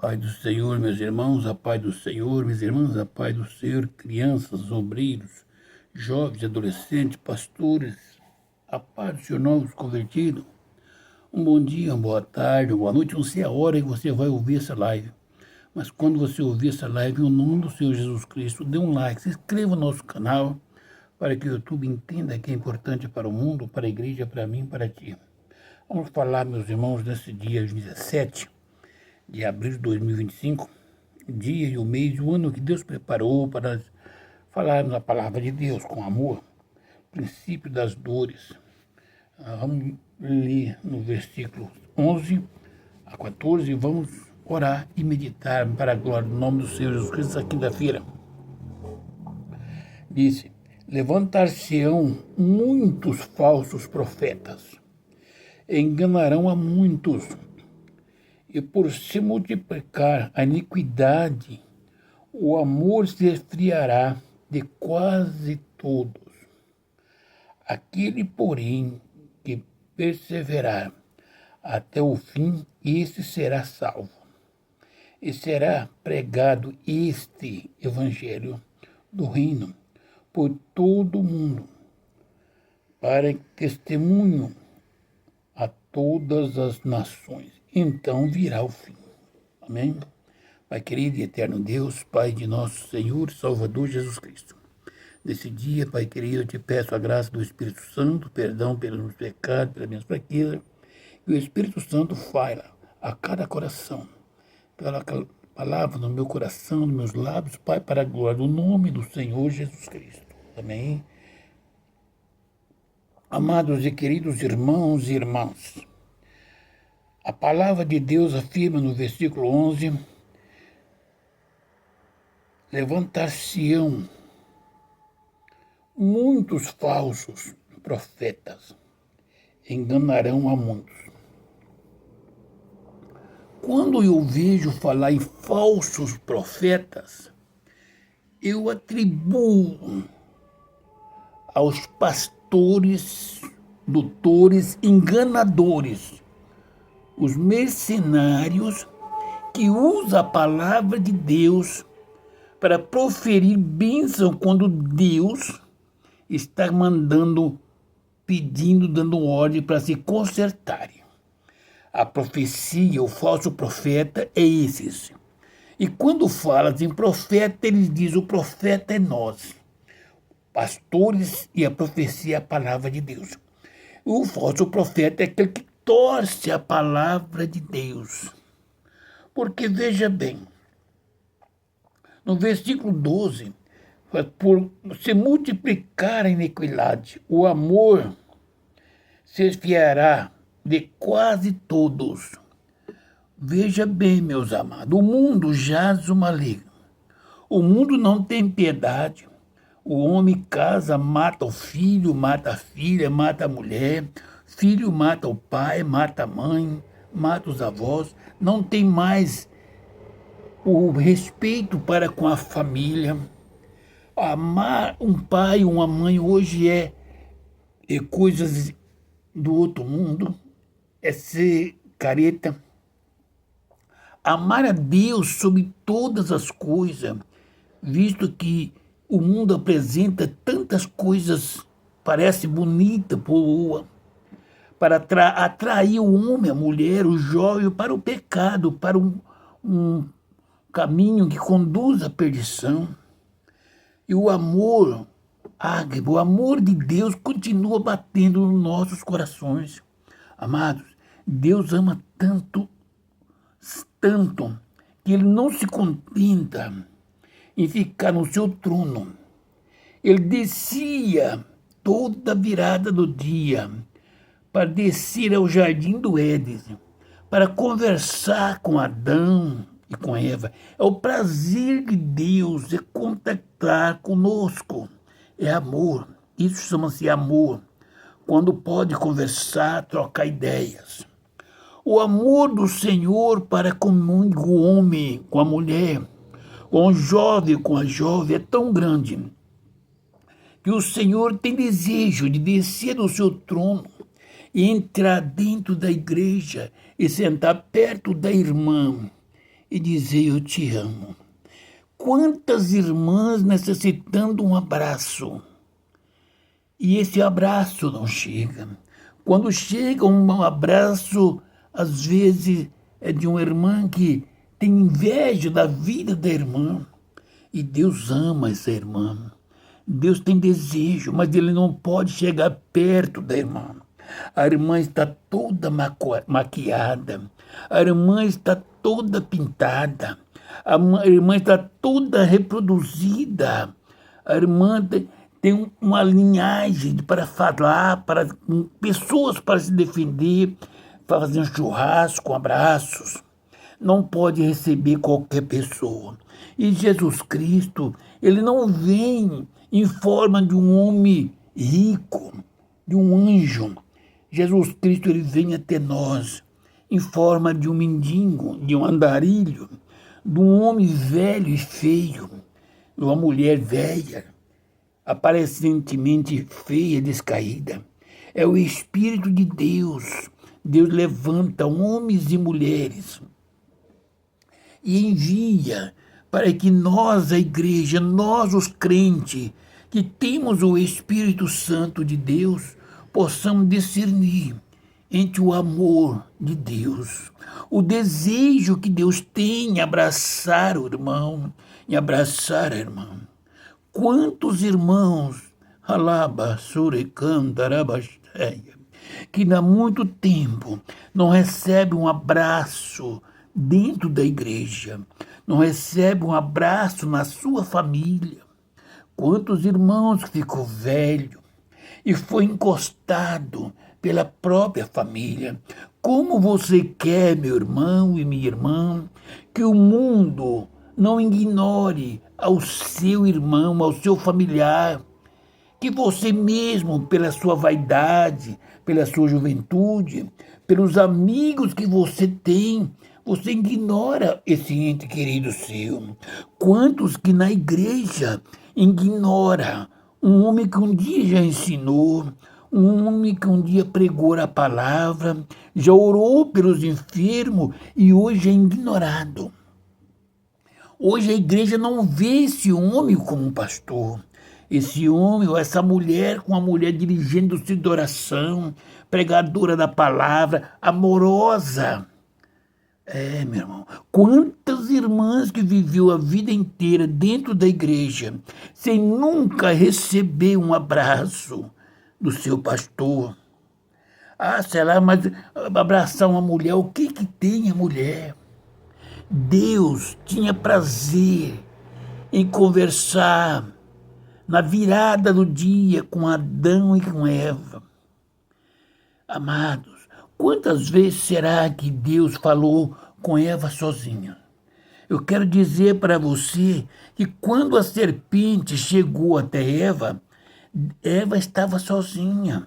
Pai do Senhor, meus irmãos, a paz do Senhor, minhas irmãs, a paz do Senhor, crianças, obreiros, jovens, adolescentes, pastores, a paz do Senhor, novos convertidos. Um bom dia, uma boa tarde, uma boa noite, não sei a hora que você vai ouvir essa live, mas quando você ouvir essa live, em nome do Senhor Jesus Cristo, dê um like, se inscreva no nosso canal, para que o YouTube entenda que é importante para o mundo, para a igreja, para mim, para ti. Vamos falar, meus irmãos, nesse dia 17 de abril de 2025, o dia e o mês e o ano que Deus preparou para falarmos a palavra de Deus com amor, princípio das dores. Vamos ler no versículo 11 a 14 e vamos orar e meditar para a glória do nome do Senhor Jesus Cristo essa quinta-feira. Disse: levantar-se-ão muitos falsos profetas, enganarão a muitos, e por se multiplicar a iniquidade, o amor se esfriará de quase todos. Aquele, porém, que perseverar até o fim, esse será salvo. E será pregado este evangelho do reino por todo o mundo, para testemunho a todas as nações. Então virá o fim. Amém? Pai querido e eterno Deus, Pai de nosso Senhor e Salvador Jesus Cristo. Nesse dia, Pai querido, eu te peço a graça do Espírito Santo, perdão pelos meus pecados, pelas minhas fraquezas, que o Espírito Santo fale a cada coração, pela palavra no meu coração, nos meus lábios, Pai, para a glória do nome do Senhor Jesus Cristo. Amém? Amados e queridos irmãos e irmãs, a palavra de Deus afirma no versículo 11, levantar-se-ão muitos falsos profetas, enganarão a muitos. Quando eu vejo falar em falsos profetas, eu atribuo aos pastores, doutores, enganadores, os mercenários que usam a palavra de Deus para proferir bênção quando Deus está mandando, pedindo, dando ordem para se consertarem. A profecia, o falso profeta é esse. E quando fala em profeta, eles dizem: o profeta é nós, pastores, e a profecia é a palavra de Deus. O falso profeta é aquele que torce a palavra de Deus. Porque veja bem, no versículo 12, por se multiplicar a iniquidade, o amor se esfriará de quase todos. Veja bem, meus amados, o mundo jaz o maligno. O mundo não tem piedade. O homem casa, mata o filho, mata a filha, mata a mulher. Filho mata o pai, mata a mãe, mata os avós. Não tem mais o respeito para com a família. Amar um pai, uma mãe hoje é coisas do outro mundo, é ser careta. Amar a Deus sobre todas as coisas, visto que o mundo apresenta tantas coisas, parece bonita, boa, para atrair o homem, a mulher, o jovem para o pecado, para um caminho que conduz à perdição. E o amor ágape, o amor de Deus continua batendo nos nossos corações. Amados, Deus ama tanto, que Ele não se contenta em ficar no seu trono. Ele descia toda virada do dia para descer ao jardim do Éden, para conversar com Adão e com Eva. É o prazer de Deus, é contactar conosco, é amor. Isso chama-se amor, quando pode conversar, trocar ideias. O amor do Senhor para com o homem, com a mulher, com o jovem, com a jovem, é tão grande que o Senhor tem desejo de descer do seu trono e entrar dentro da igreja e sentar perto da irmã e dizer eu te amo. Quantas irmãs necessitando um abraço e esse abraço não chega. Quando chega um abraço, às vezes é de uma irmã que tem inveja da vida da irmã. E Deus ama essa irmã. Deus tem desejo, mas ele não pode chegar perto da irmã. A irmã está toda maquiada. A irmã está toda pintada. A irmã está toda reproduzida. A irmã tem uma linhagem para falar, para pessoas para se defender, para fazer um churrasco, abraços. Não pode receber qualquer pessoa. E Jesus Cristo, ele não vem em forma de um homem rico, de um anjo. Jesus Cristo, ele vem até nós em forma de um mendigo, de um andarilho, de um homem velho e feio, de uma mulher velha, aparentemente feia, descaída. É o Espírito de Deus. Deus levanta homens e mulheres e envia para que nós, a igreja, nós os crentes, que temos o Espírito Santo de Deus, possamos discernir entre o amor de Deus, o desejo que Deus tem em abraçar o irmão, em abraçar a irmã. Quantos irmãos, que há muito tempo não recebem um abraço dentro da igreja, não recebem um abraço na sua família. Quantos irmãos que ficou velho e foi encostado pela própria família. Como você quer, meu irmão e minha irmã, que o mundo não ignore ao seu irmão, ao seu familiar, que você mesmo, pela sua vaidade, pela sua juventude, pelos amigos que você tem, você ignora esse ente querido seu. Quantos que na igreja ignora um homem que um dia já ensinou, um homem que um dia pregou a palavra, já orou pelos enfermos e hoje é ignorado. Hoje a igreja não vê esse homem como um pastor. Esse homem ou essa mulher com a mulher dirigindo-se de oração, pregadora da palavra, amorosa. Meu irmão, quantas irmãs que viveu a vida inteira dentro da igreja sem nunca receber um abraço do seu pastor. Sei lá, mas abraçar uma mulher, o que tem a mulher? Deus tinha prazer em conversar na virada do dia com Adão e com Eva. Amados, quantas vezes será que Deus falou com Eva sozinha? Eu quero dizer para você que quando a serpente chegou até Eva, Eva estava sozinha.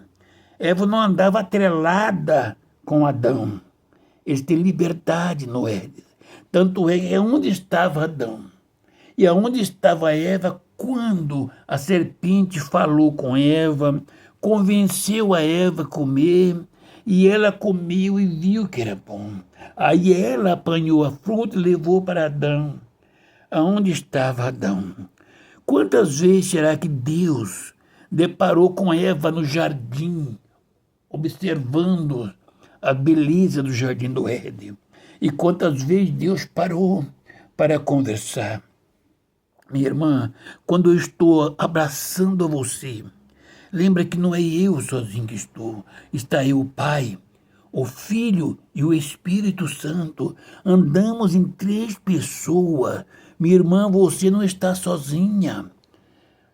Eva não andava atrelada com Adão. Eles têm liberdade no Éden. Tanto é onde estava Adão e aonde estava Eva quando a serpente falou com Eva, convenceu a Eva a comer, e ela comeu e viu que era bom. Aí ela apanhou a fruta e levou para Adão. Aonde estava Adão? Quantas vezes será que Deus deparou com Eva no jardim, observando a beleza do jardim do Éden? E quantas vezes Deus parou para conversar? Minha irmã, quando eu estou abraçando a você, lembra que não é eu sozinho que estou. Está eu, o Pai, o Filho e o Espírito Santo. Andamos em 3 pessoas. Minha irmã, você não está sozinha.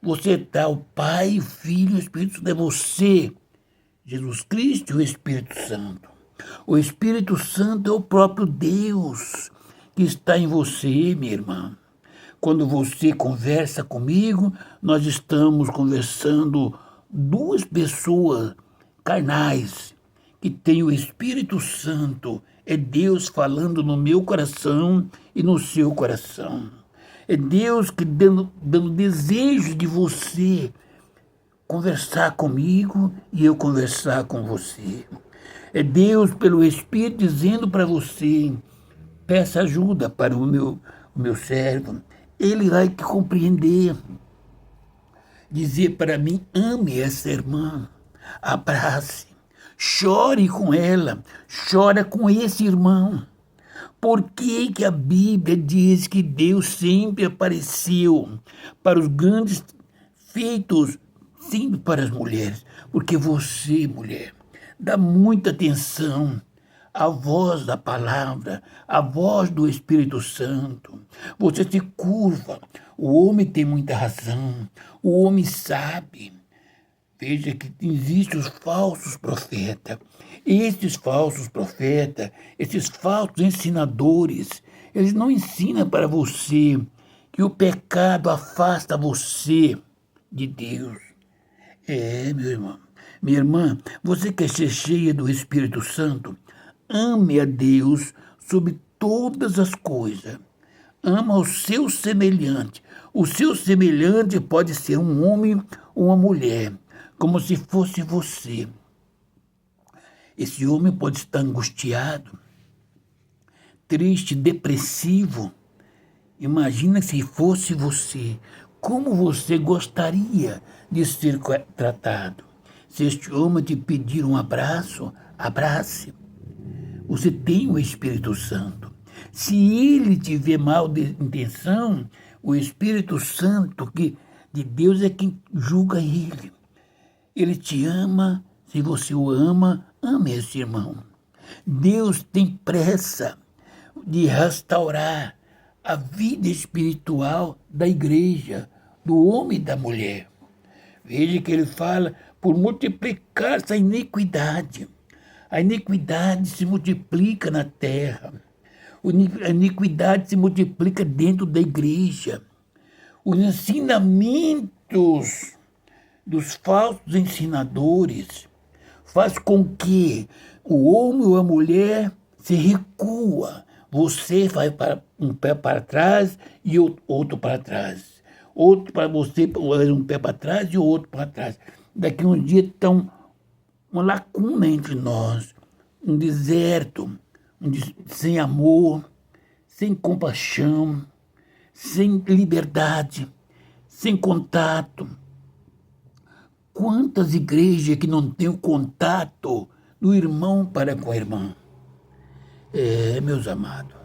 Você está o Pai, o Filho e o Espírito Santo. É você, Jesus Cristo e o Espírito Santo. O Espírito Santo é o próprio Deus que está em você, minha irmã. Quando você conversa comigo, nós estamos conversando 2 pessoas carnais que têm o Espírito Santo. É Deus falando no meu coração e no seu coração. É Deus que dando desejo de você conversar comigo e eu conversar com você. É Deus pelo Espírito dizendo para você: peça ajuda para o meu servo. Ele vai te compreender. Dizer para mim, ame essa irmã, abrace, chore com ela, chora com esse irmão. Por que que a Bíblia diz que Deus sempre apareceu para os grandes feitos, sempre para as mulheres? Porque você, mulher, dá muita atenção à voz da palavra, à voz do Espírito Santo. Você se curva. O homem tem muita razão. O homem sabe. Veja que existem os falsos profetas. Esses falsos profetas, esses falsos ensinadores, eles não ensinam para você que o pecado afasta você de Deus. Meu irmão, minha irmã, você quer ser cheia do Espírito Santo? Ame a Deus sobre todas as coisas. Ama o seu semelhante. O seu semelhante pode ser um homem ou uma mulher, como se fosse você. Esse homem pode estar angustiado, triste, depressivo. Imagina se fosse você. Como você gostaria de ser tratado? Se este homem te pedir um abraço, abrace. Você tem o Espírito Santo. Se ele tiver mal de intenção, o Espírito Santo de Deus é quem julga ele. Ele te ama. Se você o ama, ame esse irmão. Deus tem pressa de restaurar a vida espiritual da igreja, do homem e da mulher. Veja que ele fala por multiplicar essa iniquidade. A iniquidade se multiplica na terra. A iniquidade se multiplica dentro da igreja. Os ensinamentos dos falsos ensinadores faz com que o homem ou a mulher se recua. Você vai para um pé para trás e outro para trás. Outro para você, um pé para trás e o outro para trás. Daqui um dia está uma lacuna entre nós, um deserto, sem amor, sem compaixão, sem liberdade, sem contato. Quantas igrejas que não têm o contato do irmão para com a irmã? Meus amados,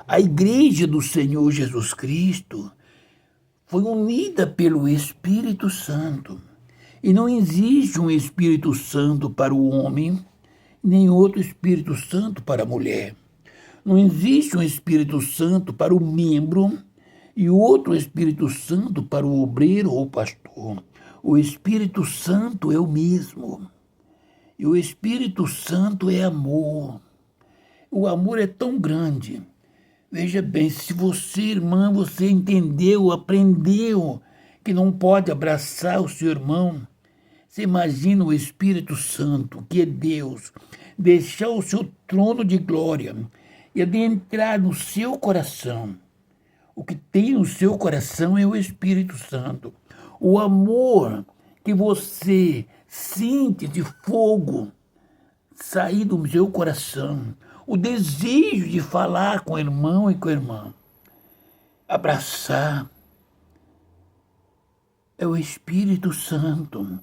a igreja do Senhor Jesus Cristo foi unida pelo Espírito Santo. E não existe um Espírito Santo para o homem, nem outro Espírito Santo para a mulher. Não existe um Espírito Santo para o membro e outro Espírito Santo para o obreiro ou pastor. O Espírito Santo é o mesmo. E o Espírito Santo é amor. O amor é tão grande. Veja bem, se você, irmã, você entendeu, aprendeu que não pode abraçar o seu irmão, você imagina o Espírito Santo, que é Deus, deixar o seu trono de glória e adentrar no seu coração. O que tem no seu coração é o Espírito Santo. O amor que você sente de fogo sair do seu coração. O desejo de falar com o irmão e com a irmã. Abraçar. É o Espírito Santo.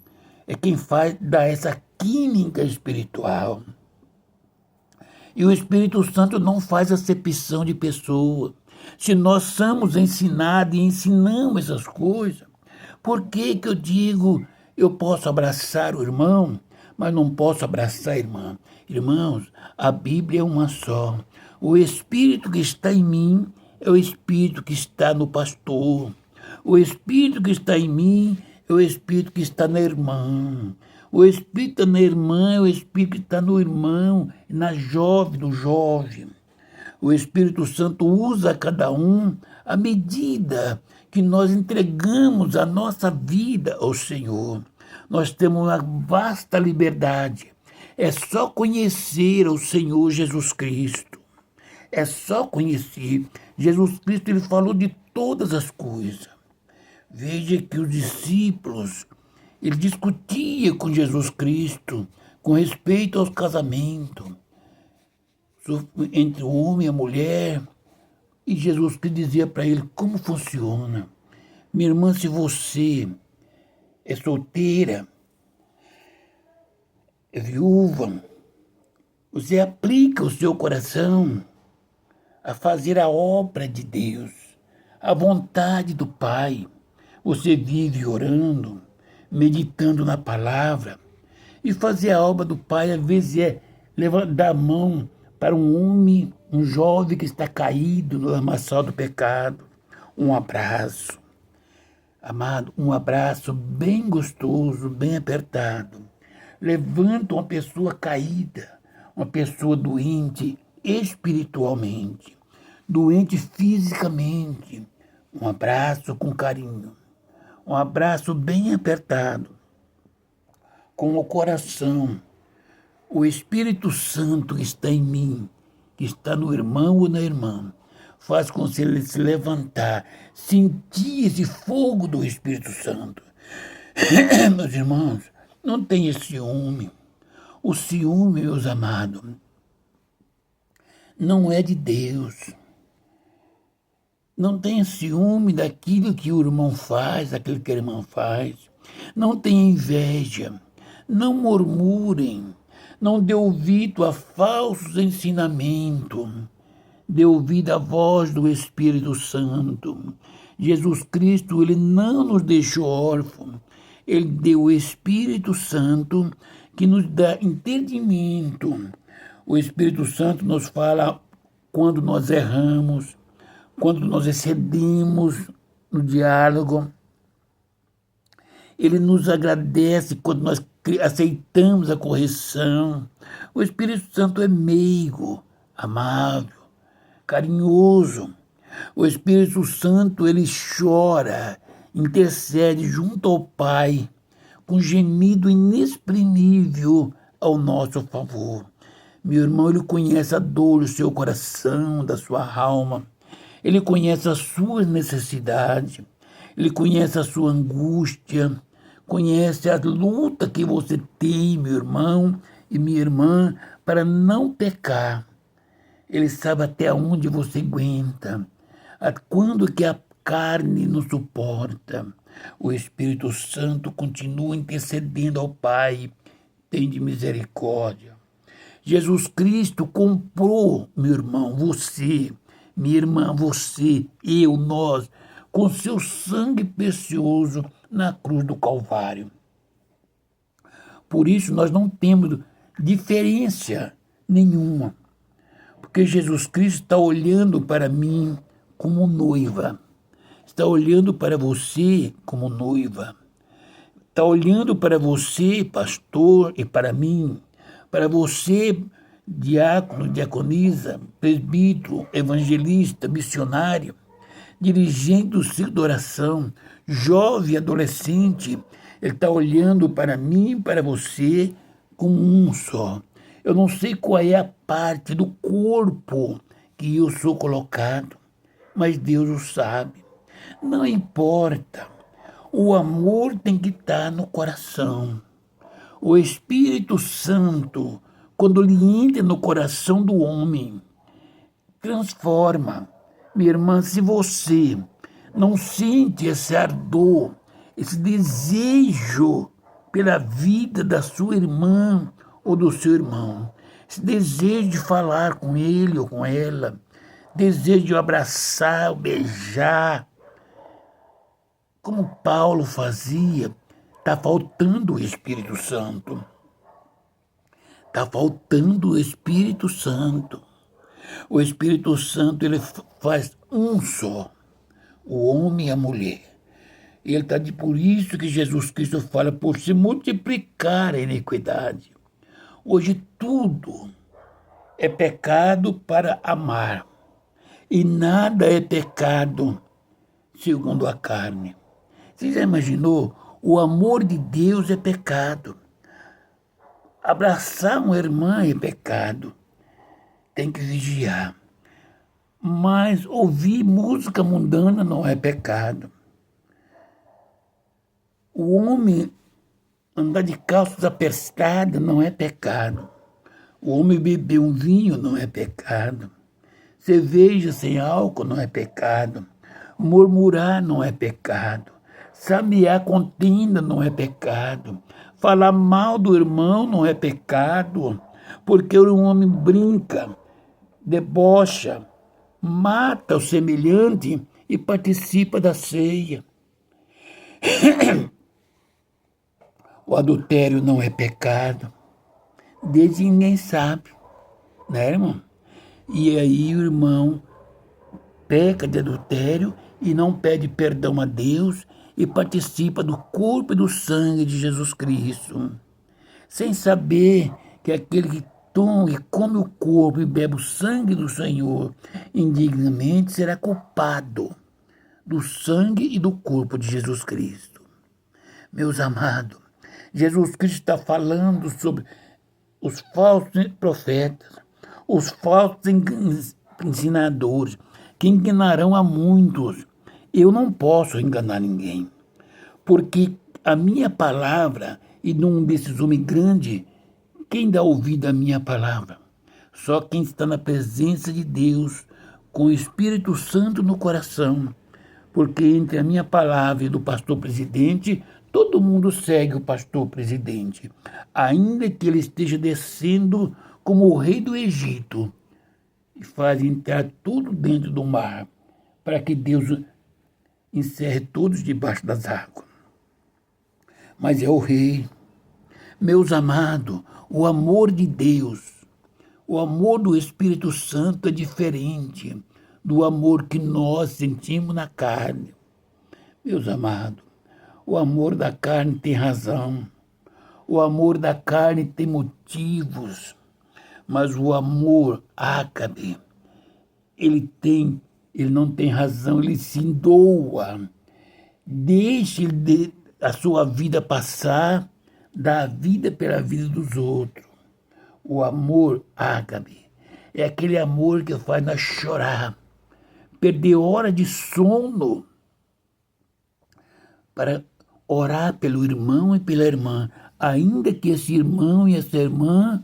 É quem dá essa química espiritual. E o Espírito Santo não faz acepção de pessoa. Se nós somos ensinados e ensinamos essas coisas, por que que eu digo, eu posso abraçar o irmão, mas não posso abraçar a irmã? Irmãos, a Bíblia é uma só. O Espírito que está em mim é o Espírito que está no pastor. O Espírito que está em mim é o Espírito que está na irmã. O Espírito na irmã é o Espírito que está no irmão, na jovem, no jovem. O Espírito Santo usa cada um à medida que nós entregamos a nossa vida ao Senhor. Nós temos uma vasta liberdade. É só conhecer o Senhor Jesus Cristo. É só conhecer. Jesus Cristo, ele falou de todas as coisas. Veja que os discípulos, ele discutia com Jesus Cristo com respeito aos casamentos. entre o homem e a mulher. E Jesus que dizia para ele como funciona. Minha irmã, se você é solteira, é viúva, você aplica o seu coração a fazer a obra de Deus, a vontade do Pai. Você vive orando, meditando na palavra. E fazer a obra do Pai, às vezes, é dar a mão para um homem, um jovem que está caído no lamaçal do pecado. Um abraço. Amado, um abraço bem gostoso, bem apertado. Levanta uma pessoa caída, uma pessoa doente espiritualmente, doente fisicamente. Um abraço com carinho, um abraço bem apertado, com o coração. O Espírito Santo que está em mim, que está no irmão ou na irmã, faz com que ele se levantar, sentir esse fogo do Espírito Santo. Meus irmãos, não tenha ciúme. O ciúme, meus amados, não é de Deus. Não tenha ciúme daquilo que o irmão faz, daquilo que a irmã faz. Não tenha inveja. Não murmurem. Não dê ouvido a falsos ensinamentos. Dê ouvido à voz do Espírito Santo. Jesus Cristo, ele não nos deixou órfãos. Ele deu o Espírito Santo que nos dá entendimento. O Espírito Santo nos fala quando nós erramos, quando nós excedemos no diálogo. Ele nos agradece quando nós aceitamos a correção. O Espírito Santo é meigo, amável, carinhoso. O Espírito Santo, ele chora, intercede junto ao Pai, com gemido inexprimível ao nosso favor. Meu irmão, ele conhece a dor do seu coração, da sua alma. Ele conhece as suas necessidades. Ele conhece a sua angústia. Conhece a luta que você tem, meu irmão e minha irmã, para não pecar. Ele sabe até onde você aguenta, quando que a carne não suporta. O Espírito Santo continua intercedendo ao Pai. Tem de misericórdia. Jesus Cristo comprou, meu irmão, você, minha irmã, você, eu, nós, com seu sangue precioso na cruz do Calvário. Por isso nós não temos diferença nenhuma, porque Jesus Cristo está olhando para mim como noiva, está olhando para você como noiva, está olhando para você, pastor, e para mim, para você, diácono, diaconisa, presbítero, evangelista, missionário, dirigente do ciclo de oração, jovem, adolescente. Ele está olhando para mim e para você como um só. Eu não sei qual é a parte do corpo que eu sou colocado, mas Deus o sabe. Não importa. O amor tem que estar no coração. O Espírito Santo, quando ele entra no coração do homem, transforma. Minha irmã, se você não sente esse ardor, esse desejo pela vida da sua irmã ou do seu irmão, esse desejo de falar com ele ou com ela, desejo de abraçar, beijar, como Paulo fazia, está faltando o Espírito Santo. Está faltando o Espírito Santo. O Espírito Santo, ele faz um só, o homem e a mulher. Ele está por isso que Jesus Cristo fala, por se multiplicar a iniquidade. Hoje tudo é pecado para amar, e nada é pecado segundo a carne. Você já imaginou? O amor de Deus é pecado. Abraçar uma irmã é pecado. Tem que vigiar. Mas ouvir música mundana não é pecado. O homem andar de calças apertadas não é pecado. O homem beber um vinho não é pecado. Cerveja sem álcool não é pecado. Murmurar não é pecado. Samear contenda não é pecado. Falar mal do irmão não é pecado. Porque o homem brinca, debocha, mata o semelhante e participa da ceia. O adultério não é pecado, desde que ninguém sabe, né, irmão? E aí o irmão peca de adultério e não pede perdão a Deus e participa do corpo e do sangue de Jesus Cristo, sem saber que aquele que toma e come o corpo e bebe o sangue do Senhor indignamente será culpado do sangue e do corpo de Jesus Cristo. Meus amados, Jesus Cristo está falando sobre os falsos profetas, os falsos ensinadores, que enganarão a muitos. Eu não posso enganar ninguém, porque a minha palavra, e num desses homens grandes, quem dá ouvido à minha palavra? Só quem está na presença de Deus, com o Espírito Santo no coração. Porque entre a minha palavra e do pastor presidente, todo mundo segue o pastor presidente, ainda que ele esteja descendo como o rei do Egito e faz entrar tudo dentro do mar, para que Deus encerre todos debaixo das águas. Mas é o rei. Meus amados, o amor de Deus, o amor do Espírito Santo é diferente do amor que nós sentimos na carne. Meus amados, o amor da carne tem razão, o amor da carne tem motivos, mas o amor ágape, ele não tem razão, ele se doa, deixa a sua vida passar, dá a vida pela vida dos outros. O amor ágape é aquele amor que faz nós chorar, perder hora de sono para orar pelo irmão e pela irmã, ainda que esse irmão e essa irmã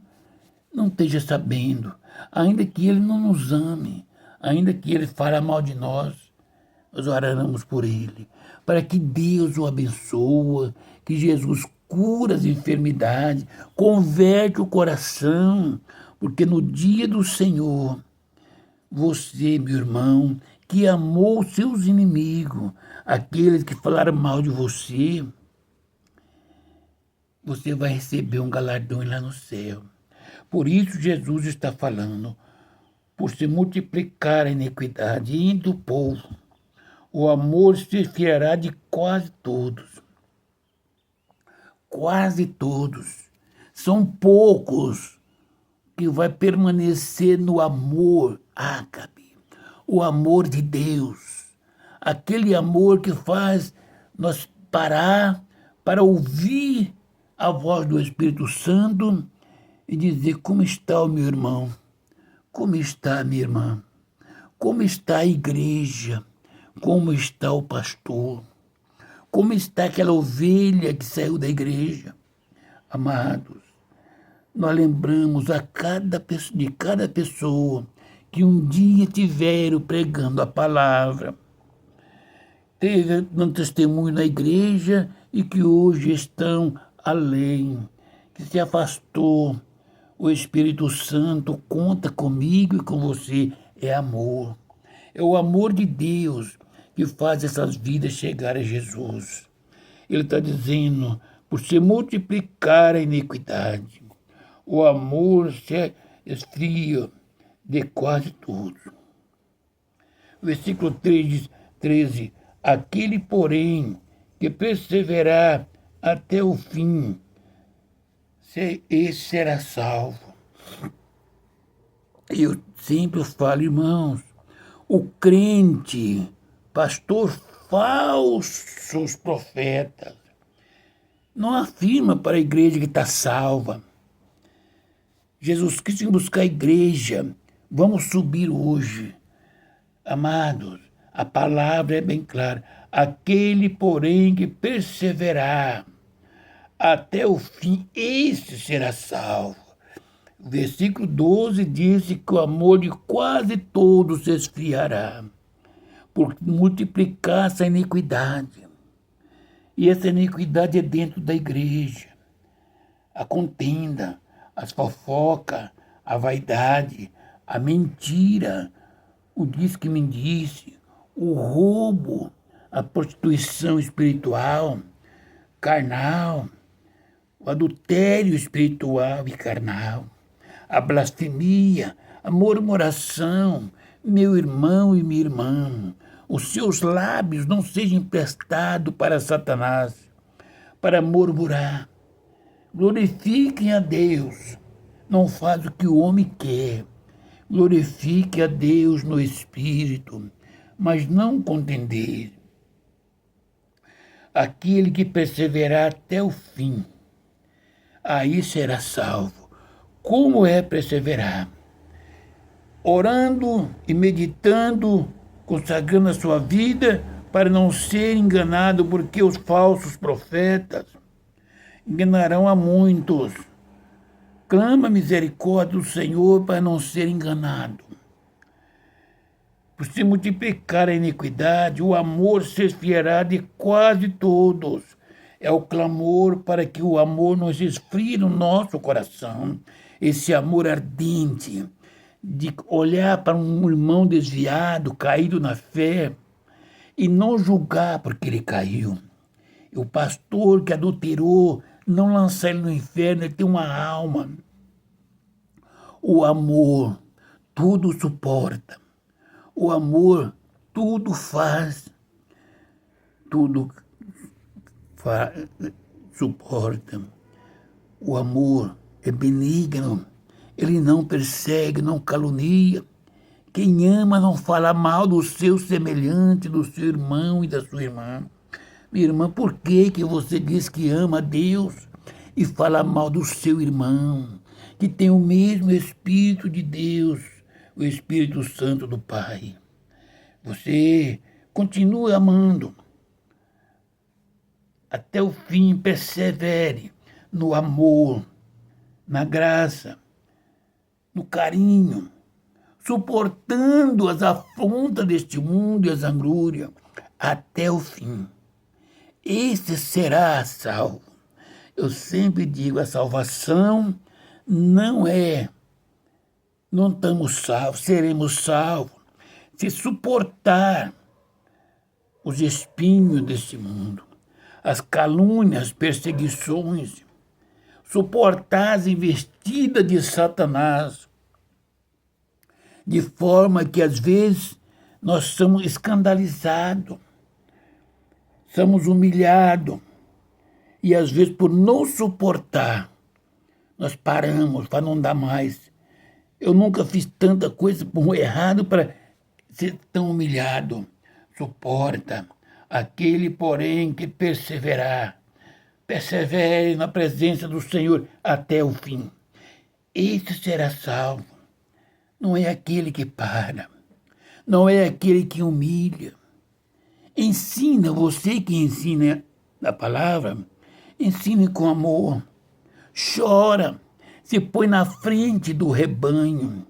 não esteja sabendo, ainda que ele não nos ame, ainda que ele fale mal de nós, nós oraremos por ele, para que Deus o abençoe, que Jesus cura as enfermidades, converte o coração, porque no dia do Senhor, você, meu irmão, que amou os seus inimigos, aqueles que falaram mal de você, você vai receber um galardão lá no céu. Por isso Jesus está falando, por se multiplicar a iniquidade entre o povo, o amor se fiará de quase todos. Quase todos. São poucos que vai permanecer no amor ágape, o amor de Deus, aquele amor que faz nós parar para ouvir a voz do Espírito Santo e dizer: como está o meu irmão? Como está a minha irmã? Como está a igreja? Como está o pastor? Como está aquela ovelha que saiu da igreja? Amados, nós lembramos de cada pessoa que um dia tiveram pregando a palavra, teve um testemunho na igreja e que hoje estão além, que se afastou. O Espírito Santo conta comigo e com você, é amor. É o amor de Deus que faz essas vidas chegar a Jesus. Ele está dizendo, por se multiplicar a iniquidade, o amor se esfria de quase tudo. Versículo 13, aquele, porém, que perseverar até o fim, esse será salvo. Eu sempre falo, irmãos, o crente, pastor, falsos profetas, não afirma para a igreja que está salva. Jesus Cristo tem que buscar a igreja. Vamos subir hoje. Amados, a palavra é bem clara. Aquele, porém, que perseverar até o fim, esse será salvo. O versículo 12 diz que o amor de quase todos se esfriará, por multiplicar-se a iniquidade. E essa iniquidade é dentro da igreja. A contenda, as fofocas, a vaidade, a mentira, o diz que me disse, o roubo, a prostituição espiritual, carnal, o adultério espiritual e carnal, a blasfemia, a murmuração, meu irmão e minha irmã, os seus lábios não sejam emprestados para Satanás, para murmurar. Glorifiquem a Deus, não faz o que o homem quer. Glorifique a Deus no Espírito, mas não contender. Aquele que perseverar até o fim, aí será salvo. Como é perseverar? Orando e meditando, consagrando a sua vida para não ser enganado, porque os falsos profetas enganarão a muitos. Clama a misericórdia do Senhor para não ser enganado. Por se multiplicar a iniquidade, o amor se esfriará de quase todos. É o clamor para que o amor não se esfrie no nosso coração. Esse amor ardente de olhar para um irmão desviado, caído na fé, e não julgar porque ele caiu. O pastor que adulterou, não lançar ele no inferno, ele tem uma alma. O amor tudo suporta. O amor tudo faz. Tudo suporta. O amor é benigno. Ele não persegue, não calunia. Quem ama não fala mal do seu semelhante, do seu irmão e da sua irmã. Minha irmã, por que você diz que ama a Deus e fala mal do seu irmão, que tem o mesmo Espírito de Deus, o Espírito Santo do Pai? Você continue amando. Até o fim, persevere no amor, na graça, no carinho, suportando as afrontas deste mundo e as angúrias até o fim. Esse será salvo. Eu sempre digo, a salvação não estamos salvos, seremos salvos se suportar os espinhos deste mundo, as calúnias, as perseguições, suportar as investidas de Satanás, de forma que às vezes nós somos escandalizados, somos humilhados, e às vezes por não suportar, nós paramos para não dar mais. Eu nunca fiz tanta coisa por errado para ser tão humilhado. Suporta. Aquele, porém, que perseverar, persevere na presença do Senhor até o fim. Esse será salvo. Não é aquele que para, não é aquele que humilha. Ensina, você que ensina a palavra, ensine com amor. Chora, se põe na frente do rebanho,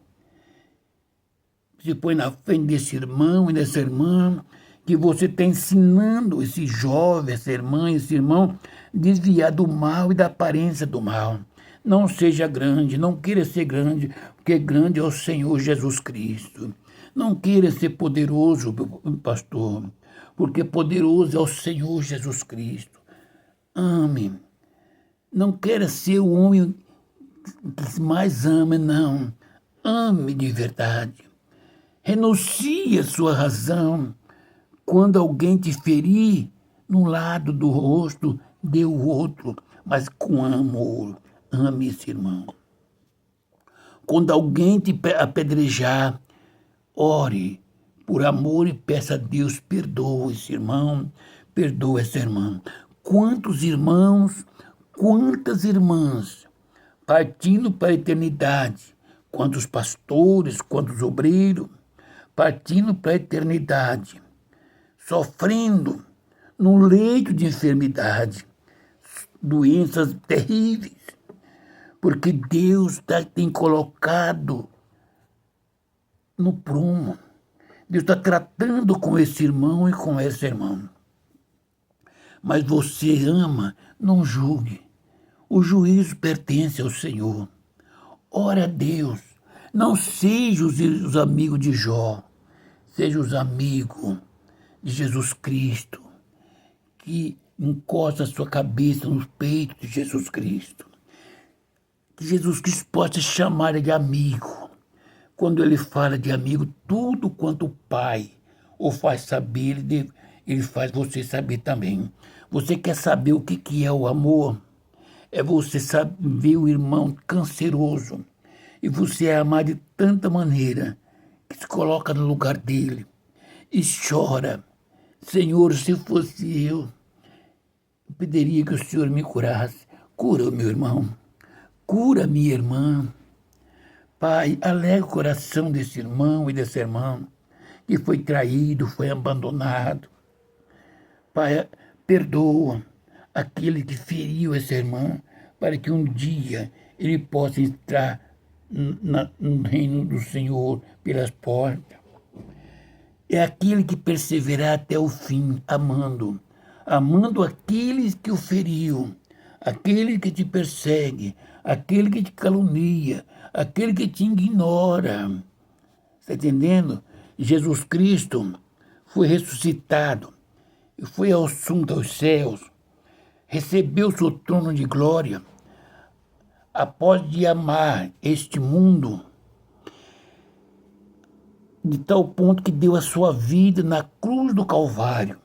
se põe na frente desse irmão e dessa irmã, que você está ensinando esse jovem, essa irmã, esse irmão, desviar do mal e da aparência do mal. Não seja grande, não queira ser grande, porque grande é o Senhor Jesus Cristo. Não queira ser poderoso, pastor, porque poderoso é o Senhor Jesus Cristo. Ame. Não queira ser o homem que mais ama, não. Ame de verdade. Renuncie a sua razão. Quando alguém te ferir, num lado do rosto, dê o outro, mas com amor. Ame esse irmão. Quando alguém te apedrejar, ore por amor e peça a Deus, perdoa esse irmão, perdoa essa irmã. Quantos irmãos, quantas irmãs partindo para a eternidade, quantos pastores, quantos obreiros partindo para a eternidade, sofrendo num leito de enfermidade, doenças terríveis, porque Deus tem colocado no prumo. Deus está tratando com esse irmão e com essa irmã. Mas você ama, não julgue. O juízo pertence ao Senhor. Ora a Deus. Não seja os amigos de Jó. Seja os amigos de Jesus Cristo, que encosta a sua cabeça no peito de Jesus Cristo. Que Jesus Cristo possa chamar ele de amigo. Quando ele fala de amigo, tudo quanto o Pai o faz saber, ele faz você saber também. Você quer saber o que é o amor? É você ver o irmão canceroso e você é amar de tanta maneira que se coloca no lugar dele e chora. Senhor, se fosse eu pediria que o Senhor me curasse. Cura o meu irmão, cura minha irmã. Pai, alegra o coração desse irmão e dessa irmã que foi traído, foi abandonado. Pai, perdoa aquele que feriu essa irmã para que um dia ele possa entrar no reino do Senhor pelas portas. É aquele que perseverar até o fim, amando aqueles que o feriu, aquele que te persegue, aquele que te calunia, aquele que te ignora. Está entendendo? Jesus Cristo foi ressuscitado, foi assunto aos céus, recebeu seu trono de glória, após de amar este mundo, de tal ponto que deu a sua vida na cruz do Calvário,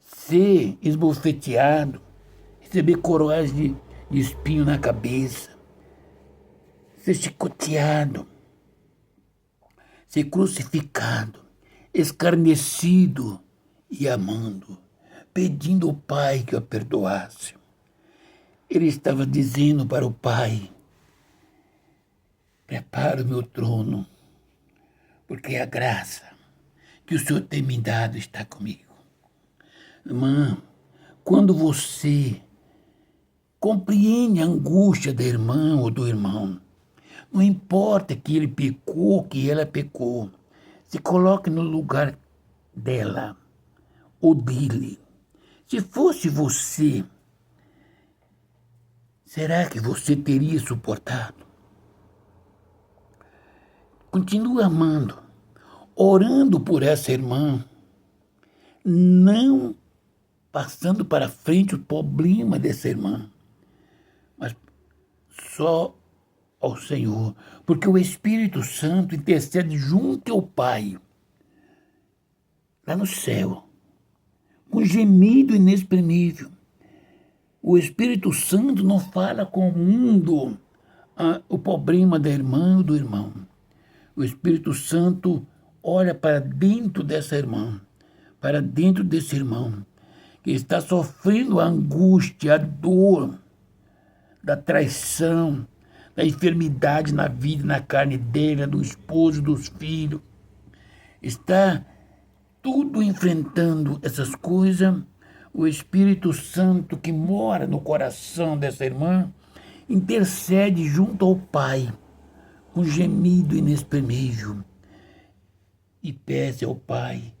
ser esbofeteado, receber coroas de espinho na cabeça, ser chicoteado, ser crucificado, escarnecido e amando, pedindo ao Pai que o perdoasse. Ele estava dizendo para o Pai: prepara o meu trono, porque a graça que o Senhor tem me dado está comigo. Irmã, quando você compreende a angústia da irmã ou do irmão, não importa que ele pecou, que ela pecou, se coloque no lugar dela ou dele. Se fosse você, será que você teria suportado? Continue amando, orando por essa irmã, não passando para frente o problema dessa irmã, mas só ao Senhor, porque o Espírito Santo intercede junto ao Pai, lá no céu, com gemido inexprimível. O Espírito Santo não fala com o mundo o problema da irmã ou do irmão. O Espírito Santo olha para dentro dessa irmã, para dentro desse irmão, que está sofrendo a angústia, a dor da traição, da enfermidade na vida, na carne dele, do esposo, dos filhos. Está tudo enfrentando essas coisas. O Espírito Santo que mora no coração dessa irmã intercede junto ao Pai, com gemido inexprimível, e pede ao Pai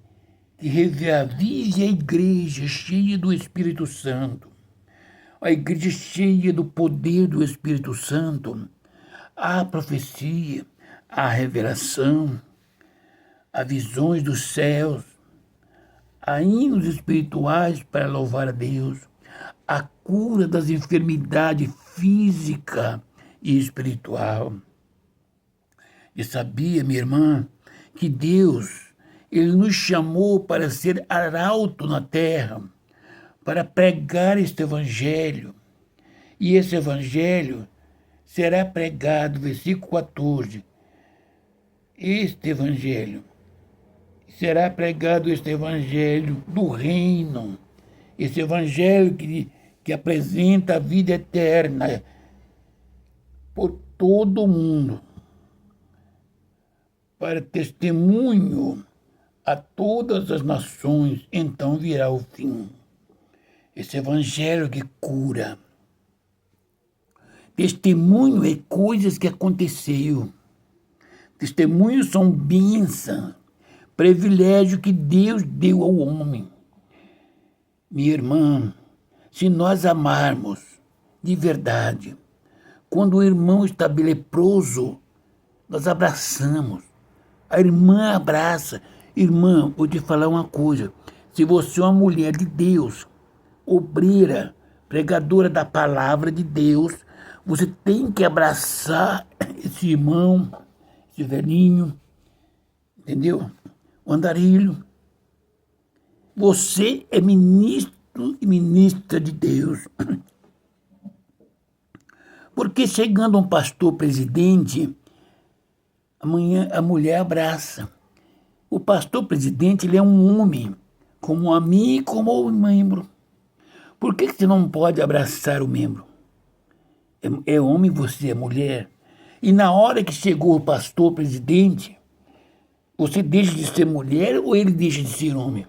que reavive a igreja cheia do Espírito Santo, a igreja cheia do poder do Espírito Santo, a profecia, a revelação, a visões dos céus, a hinos espirituais para louvar a Deus, a cura das enfermidades física e espiritual. E sabia, minha irmã, que Deus, Ele nos chamou para ser arauto na terra, para pregar este evangelho. E esse evangelho será pregado, versículo 14. Este evangelho do reino, esse evangelho que apresenta a vida eterna por todo o mundo, para testemunho a todas as nações, então virá o fim. Esse evangelho que cura, Testemunho é coisas que aconteceu. Testemunhos são bênçãos, privilégio que Deus deu ao homem. Minha irmã, se nós amarmos de verdade, quando o irmão está leproso, nós abraçamos. A irmã abraça. Irmã, vou te falar uma coisa. Se você é uma mulher de Deus, obreira, pregadora da palavra de Deus, você tem que abraçar esse irmão, esse velhinho, entendeu? O andarilho. Você é ministro e ministra de Deus. Porque chegando um pastor presidente, amanhã a mulher abraça. O pastor presidente, ele é um homem, como a mim e como o membro. Por que você não pode abraçar o membro? É homem, você é mulher. E na hora que chegou o pastor presidente, você deixa de ser mulher ou ele deixa de ser homem?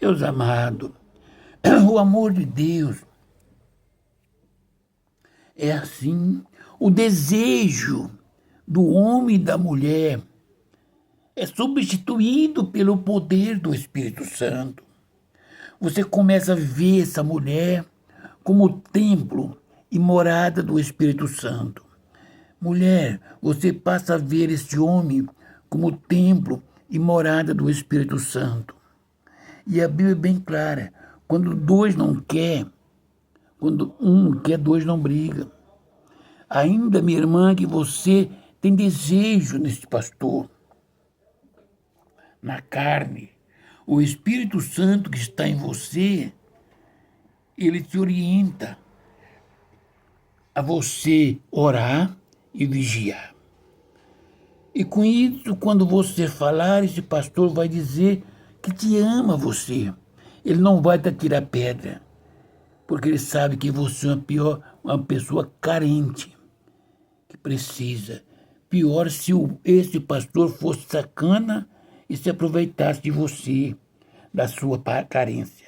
Meus amados, o amor de Deus é assim. O desejo do homem e da mulher é substituído pelo poder do Espírito Santo. Você começa a ver essa mulher como templo e morada do Espírito Santo. Mulher, você passa a ver esse homem como templo e morada do Espírito Santo. E a Bíblia é bem clara. Quando dois não quer, quando um quer, dois não brigam. Ainda, minha irmã, que você tem desejo nesse pastor, na carne. O Espírito Santo que está em você, ele te orienta a você orar e vigiar. E com isso, quando você falar, esse pastor vai dizer que te ama você. Ele não vai te tirar pedra, porque ele sabe que você é uma pessoa carente, que precisa. Pior se esse pastor fosse sacana e se aproveitasse de você, da sua carência.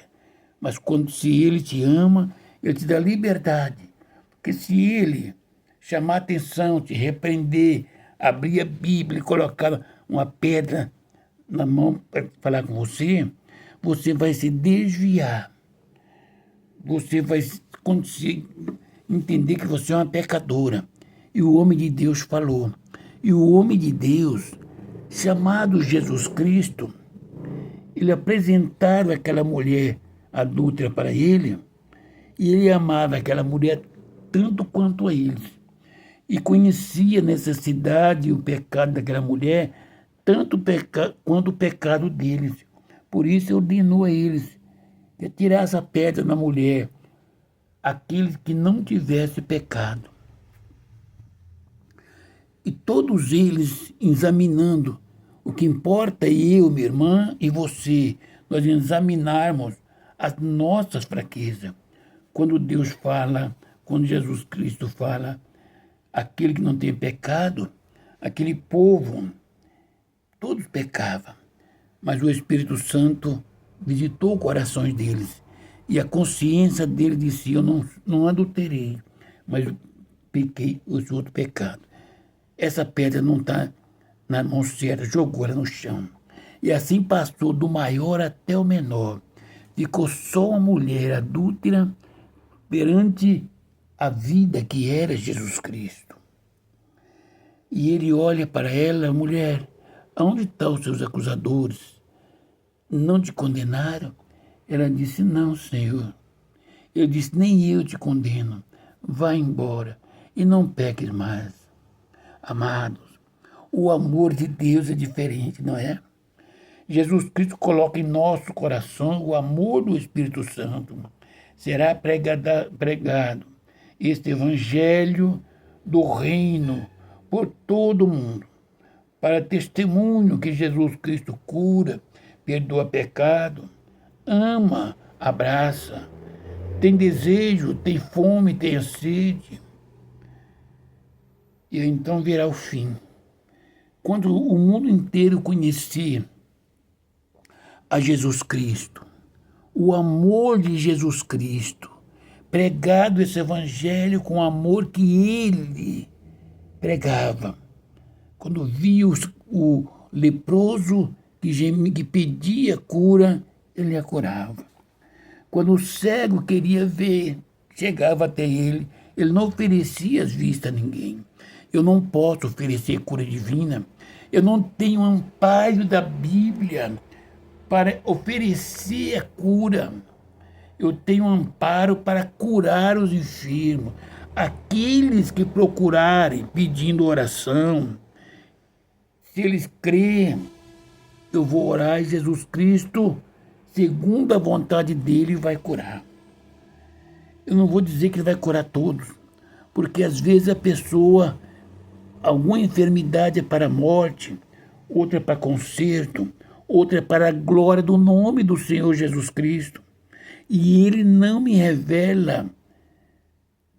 Mas se ele te ama, ele te dá liberdade. Porque se ele chamar atenção, te repreender, abrir a Bíblia e colocar uma pedra na mão para falar com você, você vai se desviar. Você vai entender que você é uma pecadora. E o homem de Deus falou. E o homem de Deus, chamado Jesus Cristo, ele apresentava aquela mulher adúltera para ele, e ele amava aquela mulher tanto quanto a eles. E conhecia a necessidade e o pecado daquela mulher, tanto quanto o pecado deles. Por isso ordenou a eles que tirasse a pedra na mulher, aquele que não tivesse pecado. E todos eles examinando. O que importa é eu, minha irmã, e você, nós examinarmos as nossas fraquezas. Quando Deus fala, quando Jesus Cristo fala, aquele que não tem pecado, aquele povo, todos pecavam, mas o Espírito Santo visitou os corações deles e a consciência deles disse: eu não adulterei, mas pequei esse outro pecado. Essa pedra não está na mão certa, jogou ela no chão. E assim passou do maior até o menor. Ficou só uma mulher adúltera perante a vida que era Jesus Cristo. E ele olha para ela: mulher, aonde estão os seus acusadores? Não te condenaram? Ela disse: não, Senhor. Ele disse: nem eu te condeno. Vá embora e não peques mais. Amados, o amor de Deus é diferente, não é? Jesus Cristo coloca em nosso coração o amor do Espírito Santo. Será pregado este evangelho do reino por todo o mundo, para testemunho que Jesus Cristo cura, perdoa pecado, ama, abraça, tem desejo, tem fome, tem sede. E então virá o fim. Quando o mundo inteiro conhecer a Jesus Cristo, o amor de Jesus Cristo, pregado esse evangelho com o amor que ele pregava. Quando via o leproso que pedia cura, ele a curava. Quando o cego queria ver, chegava até ele, ele não oferecia as vistas a ninguém. Eu não posso oferecer cura divina. Eu não tenho amparo da Bíblia para oferecer a cura. Eu tenho amparo para curar os enfermos. Aqueles que procurarem pedindo oração, se eles crerem, eu vou orar e Jesus Cristo, segundo a vontade dele, vai curar. Eu não vou dizer que ele vai curar todos, porque às vezes a pessoa, alguma enfermidade é para a morte, outra é para conserto, outra é para a glória do nome do Senhor Jesus Cristo. E ele não me revela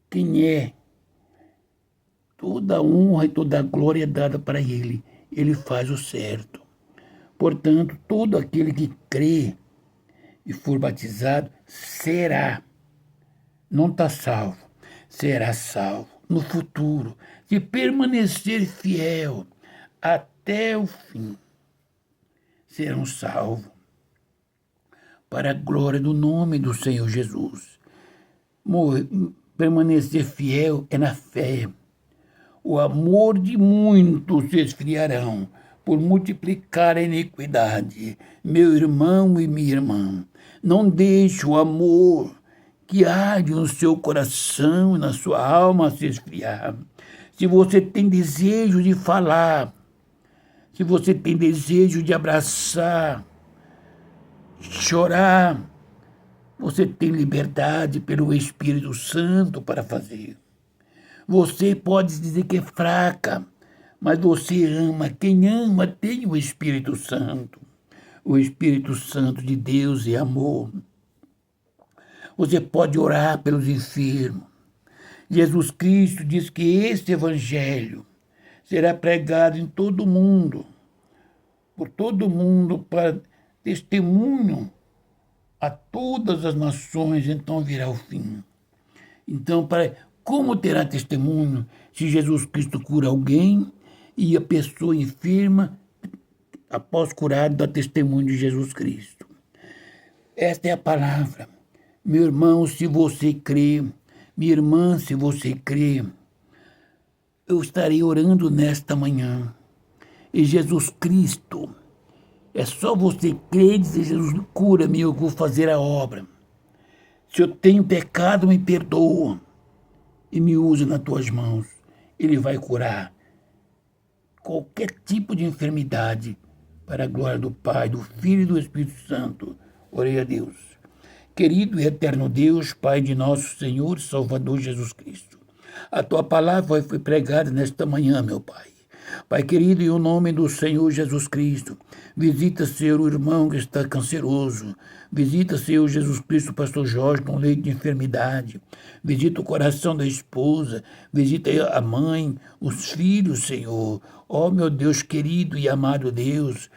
quem é. Toda a honra e toda a glória é dada para ele. Ele faz o certo. Portanto, todo aquele que crê e for batizado será, não está salvo, será salvo no futuro, se permanecer fiel até o fim, serão salvos para a glória do nome do Senhor Jesus. Permanecer fiel é na fé. O amor de muitos se esfriarão por multiplicar a iniquidade. Meu irmão e minha irmã, não deixe o amor que arde no seu coração e na sua alma se esfriar. Se você tem desejo de falar, se você tem desejo de abraçar, chorar, você tem liberdade pelo Espírito Santo para fazer. Você pode dizer que é fraca, mas você ama. Quem ama tem o Espírito Santo. O Espírito Santo de Deus é amor. Você pode orar pelos enfermos. Jesus Cristo diz que este evangelho será pregado em todo o mundo, por todo o mundo, para testemunho a todas as nações, então virá o fim. Então, como terá testemunho se Jesus Cristo cura alguém e a pessoa enferma, após curado, dá testemunho de Jesus Cristo? Esta é a palavra. Meu irmão, se você crê, minha irmã, se você crê, eu estarei orando nesta manhã. E Jesus Cristo, é só você crer e dizer: Jesus, cura-me, eu vou fazer a obra. Se eu tenho pecado, me perdoa e me usa nas tuas mãos. Ele vai curar qualquer tipo de enfermidade para a glória do Pai, do Filho e do Espírito Santo. Orei a Deus. Querido e eterno Deus, Pai de nosso Senhor e Salvador Jesus Cristo, a tua palavra foi pregada nesta manhã, meu Pai. Pai querido, em o nome do Senhor Jesus Cristo, visita, Senhor, o irmão que está canceroso. Visita, Senhor Jesus Cristo, o pastor Jorge, com leito de enfermidade. Visita o coração da esposa. Visita a mãe, os filhos, Senhor. Ó, meu Deus querido e amado Deus,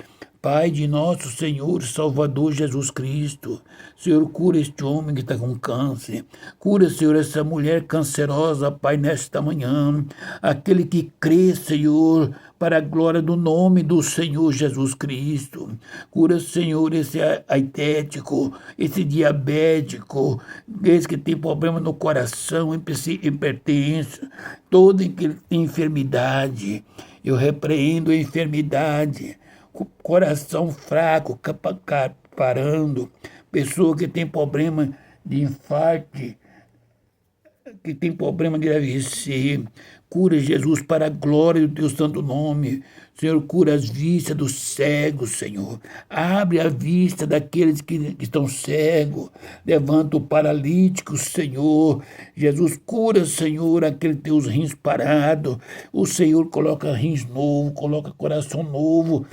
Pai de nosso Senhor Salvador Jesus Cristo, Senhor, cura este homem que está com câncer. Cura, Senhor, essa mulher cancerosa, Pai, nesta manhã. Aquele que crê, Senhor, para a glória do nome do Senhor Jesus Cristo. Cura, Senhor, esse aitético, esse diabético, esse que tem problema no coração, hipertenso, toda enfermidade. Eu repreendo a enfermidade. Coração fraco, parando, pessoa que tem problema de infarto, que tem problema de AVC, cura, Jesus, para a glória do teu santo nome. Senhor, cura as vistas dos cegos, Senhor. Abre a vista daqueles que estão cegos. Levanta o paralítico, Senhor. Jesus, cura, Senhor, aquele que tem os rins parados. O Senhor coloca rins novo, coloca coração novo.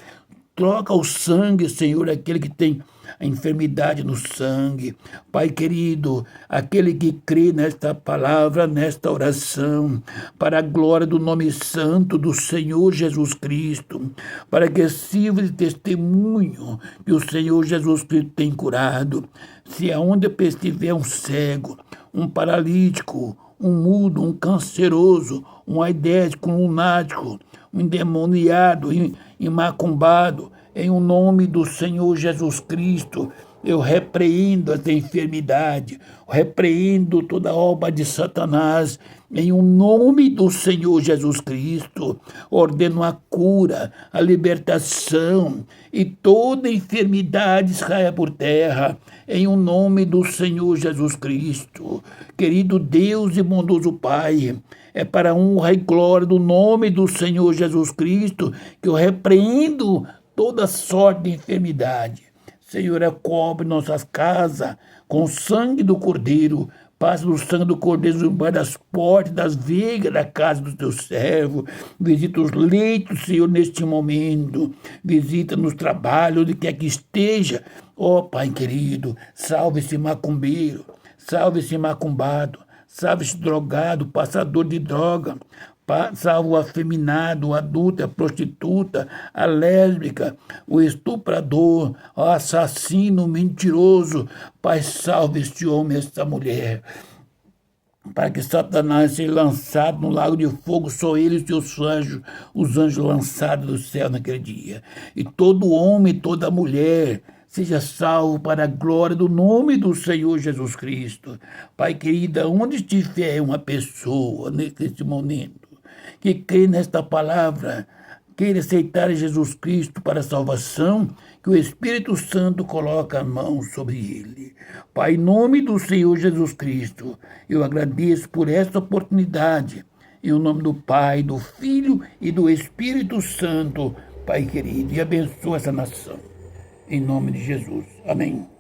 Troca o sangue, Senhor, aquele que tem a enfermidade no sangue. Pai querido, aquele que crê nesta palavra, nesta oração, para a glória do nome santo do Senhor Jesus Cristo, para que sirva de testemunho que o Senhor Jesus Cristo tem curado. Se aonde estiver um cego, um paralítico, um mudo, um canceroso, um aidético, um lunático, um endemoniado, imacumbado, em o nome do Senhor Jesus Cristo, eu repreendo essa enfermidade, repreendo toda obra de Satanás, em o nome do Senhor Jesus Cristo, ordeno a cura, a libertação e toda enfermidade caia por terra, em o nome do Senhor Jesus Cristo. Querido Deus e bondoso Pai, é para a honra e glória do nome do Senhor Jesus Cristo que eu repreendo toda sorte de enfermidade. Senhor, cobre nossas casas com o sangue do Cordeiro. Passa o sangue do Cordeiro debaixo das portas, das vigas da casa do teu servo. Visita os leitos, Senhor, neste momento. Visita nos trabalhos, onde quer que esteja. Ó, Pai querido, salve esse macumbeiro, salve esse macumbado, salve esse drogado, passador de droga. Salva o afeminado, o adulto, a prostituta, a lésbica, o estuprador, o assassino, o mentiroso. Pai, salve este homem, esta mulher, para que Satanás seja lançado no lago de fogo, só ele e seus anjos, os anjos lançados do céu naquele dia. E todo homem, toda mulher, seja salvo para a glória do nome do Senhor Jesus Cristo. Pai querida, onde estiver uma pessoa nesse momento, que crê nesta palavra, queira aceitar Jesus Cristo para a salvação, que o Espírito Santo coloque a mão sobre ele. Pai, em nome do Senhor Jesus Cristo, eu agradeço por esta oportunidade, em nome do Pai, do Filho e do Espírito Santo, Pai querido, e abençoa essa nação. Em nome de Jesus. Amém.